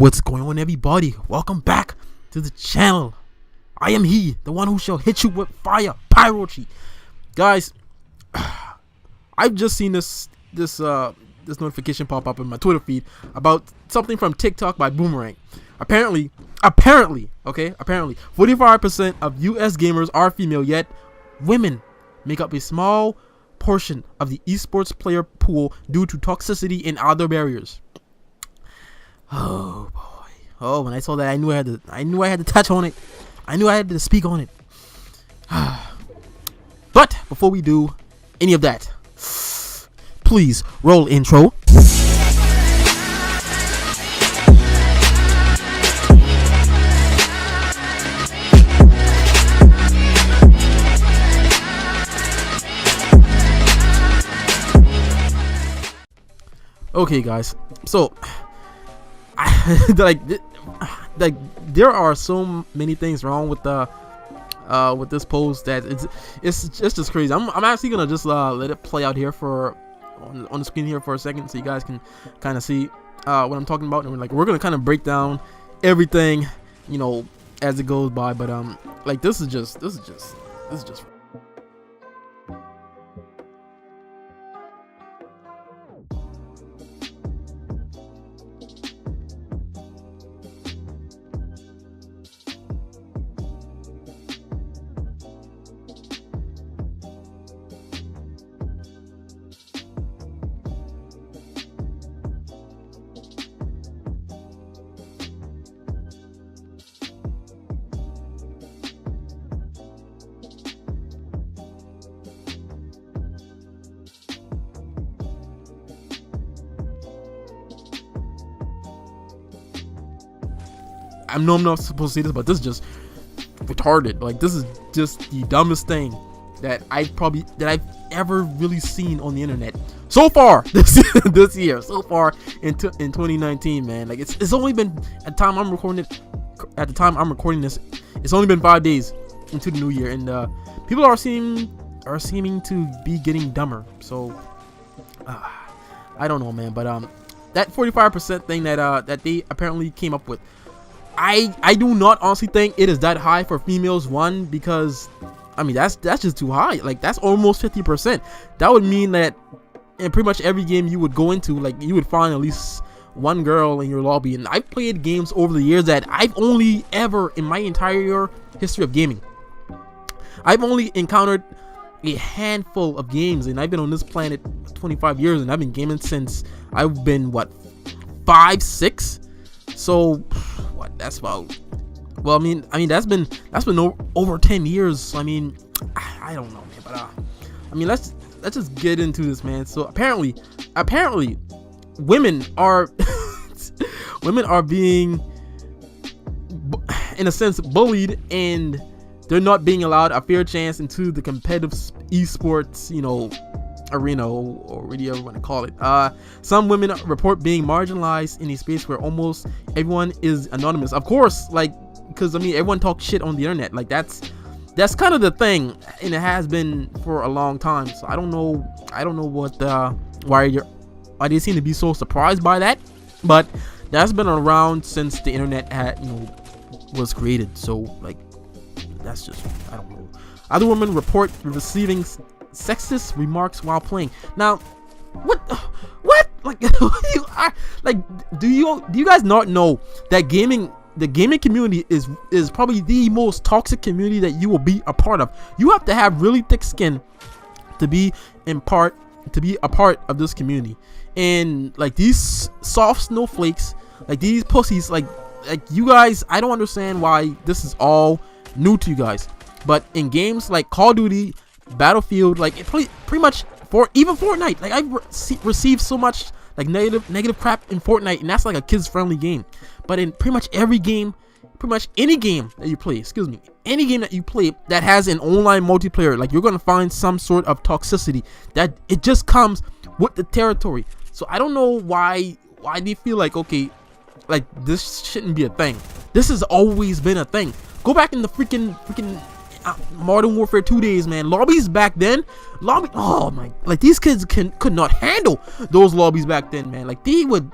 What's going on, everybody? Welcome back to the channel. I am he, the one who shall hit you with fire, pyrochi. Guys, I've just seen this notification pop up in my Twitter feed about something from TikTok by Boomerang. Apparently, 45% of US gamers are female, yet women make up a small portion of the esports player pool due to toxicity and other barriers. Oh boy! Oh, when I saw that, I knew I had to touch on it. I knew I had to speak on it. But before we do any of that, please roll intro. Okay, guys. So, like there are so many things wrong with this post that it's just crazy. I'm actually gonna just let it play out here on the screen here for a second, so you guys can kind of see what I'm talking about, and we're gonna kind of break down everything, you know, as it goes by. But like this is just. I know I'm not supposed to say this, but this is just retarded. Like, this is just the dumbest thing that I've ever really seen on the internet so far this year. So far in 2019, man. Like, it's only been at the time I'm recording this, it's only been 5 days into the new year, and people are seeming to be getting dumber. So I don't know, man. But that 45% thing that they apparently came up with, I do not honestly think it is that high for females. One, because I mean that's just too high. Like, that's almost 50%. That would mean that in pretty much every game you would go into, like, you would find at least one girl in your lobby. And I've played games over the years that I've only ever, in my entire history of gaming, I've only encountered a handful of games, and I've been on this planet 25 years, and I've been gaming since I've been 5, 6. So what? That's about. Well, I mean that's been over 10 years. So, I mean, I don't know, man. But I mean, let's just get into this, man. So apparently, women are being, in a sense, bullied, and they're not being allowed a fair chance into the competitive esports, you know, arena, or whatever you want to call it. Some women report being marginalized in a space where almost everyone is anonymous. Of course, like, because I mean, everyone talks shit on the internet. Like, that's kind of the thing, and it has been for a long time. So I don't know what why they seem to be so surprised by that, but that's been around since the internet was created. So, like, that's just, I don't know. Other women report receiving sexist remarks while playing. Now, what? Like, do you guys not know that the gaming community is probably the most toxic community that you will be a part of? You have to have really thick skin to be a part of this community. And like, these soft snowflakes, like these pussies, like you guys, I don't understand why this is all new to you guys. But in games like Call of Duty, Battlefield, like, it pretty much, even Fortnite, like, I've received so much like negative crap in Fortnite, and that's like a kids friendly game. But in pretty much every game, pretty much any game that you play, any game that you play that has an online multiplayer, like, you're gonna find some sort of toxicity that it just comes with the territory. So I don't know why they feel like, okay, like, this shouldn't be a thing. This has always been a thing. Go back in the freaking Modern Warfare 2 days, man. Lobbies back then, oh my, like, these kids could not handle those lobbies back then, man. Like, they would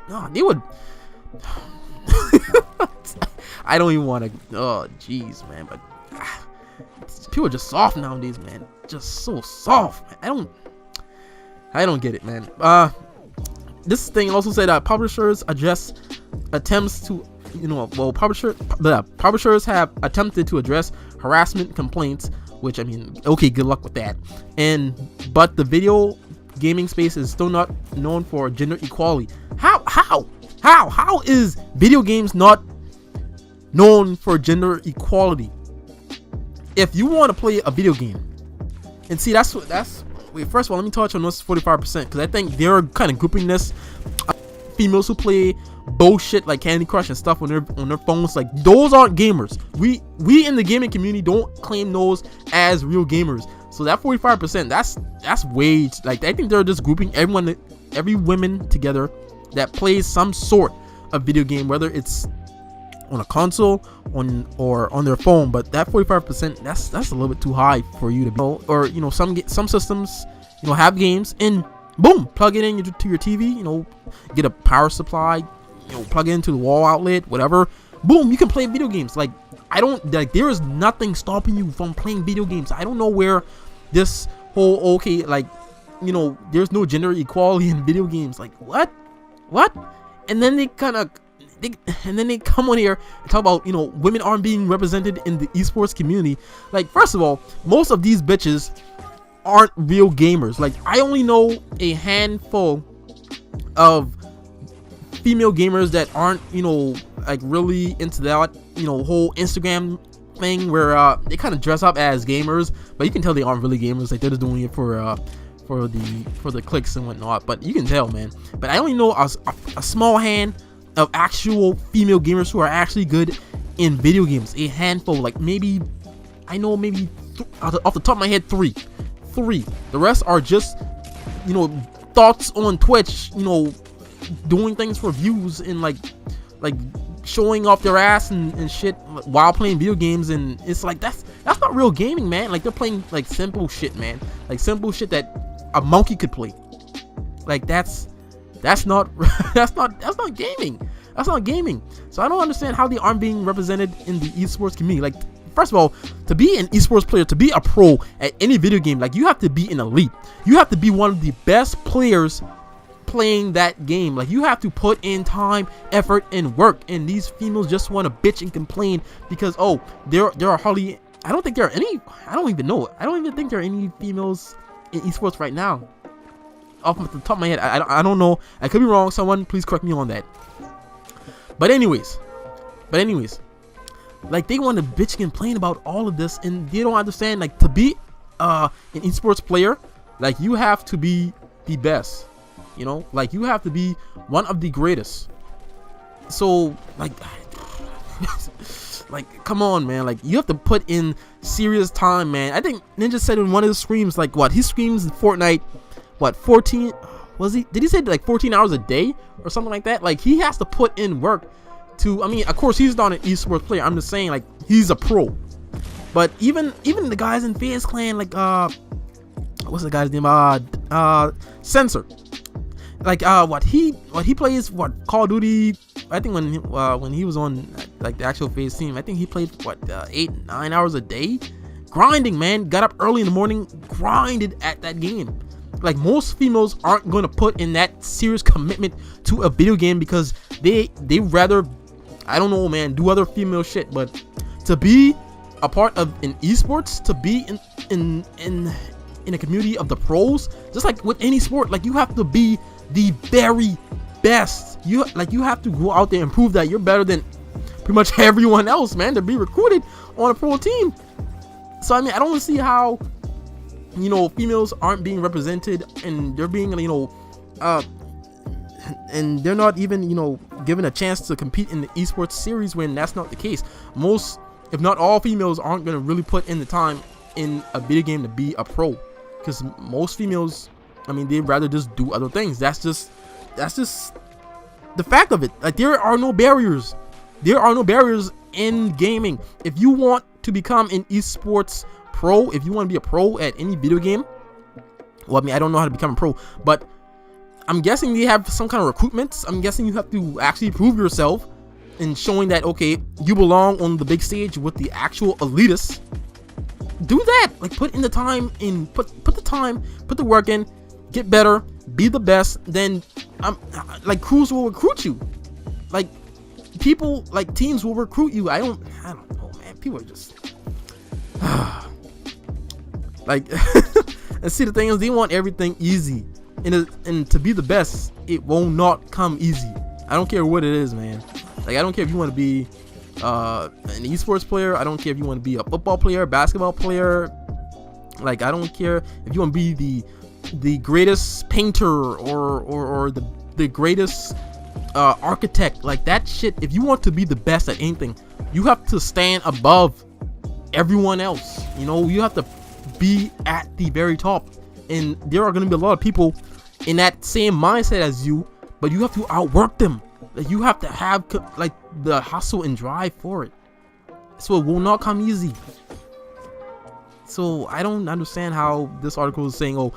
I don't even want to. Oh, jeez, man. But people are just soft nowadays, man. Just so soft, man. I don't get it, man. This thing also said that publishers address attempts to, publishers have attempted to address harassment complaints, which, I mean, okay, good luck with that. But the video gaming space is still not known for gender equality. How is video games not known for gender equality? If you want to play a video game, and see, wait, first of all, let me touch on this 45%, because I think they're kind of grouping this females who play bullshit like Candy Crush and stuff on their phones. Like, those aren't gamers. We in the gaming community don't claim those as real gamers. So that 45%, that's way, like, I think they're just grouping every woman together that plays some sort of video game, whether it's on a console or on their phone. But that 45%, that's a little bit too high for you to be, or some systems have games and boom, plug it in to your TV, get a power supply, plug it into the wall outlet, whatever, boom, you can play video games. Like, there is nothing stopping you from playing video games. I don't know where this whole, there's no gender equality in video games. Like, what? And then they come on here and talk about, women aren't being represented in the esports community. Like, first of all, most of these bitches aren't real gamers. Like, I only know a handful of female gamers that aren't, like, really into that, whole Instagram thing where they kind of dress up as gamers, but you can tell they aren't really gamers. Like, they're just doing it for the clicks and whatnot. But you can tell, man. But I only know a small hand of actual female gamers who are actually good in video games. A handful, like, maybe I know maybe off the top of my head, three. The rest are just, thoughts on Twitch, doing things for views and like showing off their ass and shit while playing video games. And it's like, that's not real gaming, man. Like, they're playing like simple shit, man. Like simple shit that a monkey could play. Like, that's not that's not gaming. That's not gaming. So I don't understand how they aren't being represented in the esports community. Like, first of all, to be an esports player, to be a pro at any video game, like, you have to be an elite. You have to be one of the best players playing that game. Like, you have to put in time, effort, and work. And these females just want to bitch and complain because, oh, there are hardly, I don't think there are any, I don't even think there are any females in esports right now. Off the top of my head, I don't know. I could be wrong. Someone please correct me on that. But anyways, like, they want to bitch and complain about all of this, and they don't understand, like, to be an esports player, like, you have to be the best, like, you have to be one of the greatest. So, like, like, come on, man. Like, you have to put in serious time, man. I think Ninja said in one of his streams, like, what he streams in Fortnite, 14 was he, did he say like 14 hours a day or something like that? Like, he has to put in work to, I mean, of course he's not an esports player, I'm just saying, like, he's a pro. But even the guys in FaZe Clan, like, what's the guy's name, Censor, like, what he plays, Call of Duty. I think when he was on, like, the actual FaZe team, I think he played 8-9 hours a day, grinding, man. Got up early in the morning, grinded at that game. Like, most females aren't going to put in that serious commitment to a video game because they rather, I don't know, man, do other female shit. But to be a part of an esports, to be in a community of the pros, just like with any sport, like, you have to be the very best. You have to go out there and prove that you're better than pretty much everyone else, man, to be recruited on a pro team. So, I mean, I don't see how, females aren't being represented, and they're being, and they're not even, given a chance to compete in the esports series when that's not the case. Most, if not all, females aren't going to really put in the time in a video game to be a pro, because most females, I mean, they'd rather just do other things. That's just the fact of it. Like, there are no barriers. There are no barriers in gaming. If you want to become an esports pro, if you want to be a pro at any video game, well, I mean, I don't know how to become a pro, but I'm guessing they have some kind of recruitments. I'm guessing you have to actually prove yourself and showing that, okay, you belong on the big stage with the actual elitists, do that. Like, put in the time in, put the time, put the work in, get better, be the best. Then like, crews will recruit you. Like, people, like, teams will recruit you. I don't know, man. People are just like and see, the thing is, they want everything easy, and to be the best, it will not come easy. I don't care what it is, man. Like, I don't care if you want to be an esports player. I don't care if you want to be a football player, basketball player. Like, I don't care if you want to be the greatest painter or the greatest architect. Like, that shit, if you want to be the best at anything, you have to stand above everyone else. You know, you have to be at the very top, and there are going to be a lot of people in that same mindset as you, but you have to outwork them. Like, you have to have, like, the hustle and drive for it, so it will not come easy. So I don't understand how this article is saying, oh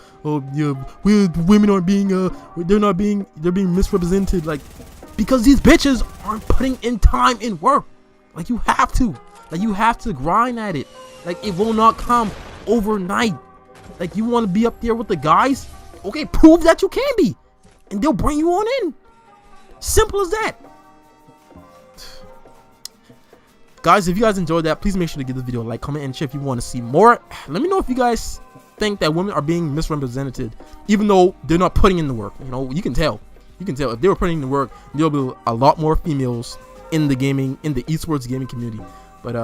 yeah, women are being they're being misrepresented. Like, because these bitches aren't putting in time and work. Like, you have to grind at it. Like, it will not come overnight. Like, you want to be up there with the guys? Okay, prove that you can be, and they'll bring you on in. Simple as that. Guys, if you guys enjoyed that, please make sure to give the video a like, comment, and share if you want to see more. Let me know if you guys think that women are being misrepresented, even though they're not putting in the work. You know, you can tell if they were putting in the work, there'll be a lot more females in the esports gaming community. But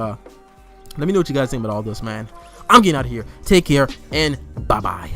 let me know what you guys think about all this, man. I'm getting out of here. Take care, and bye bye.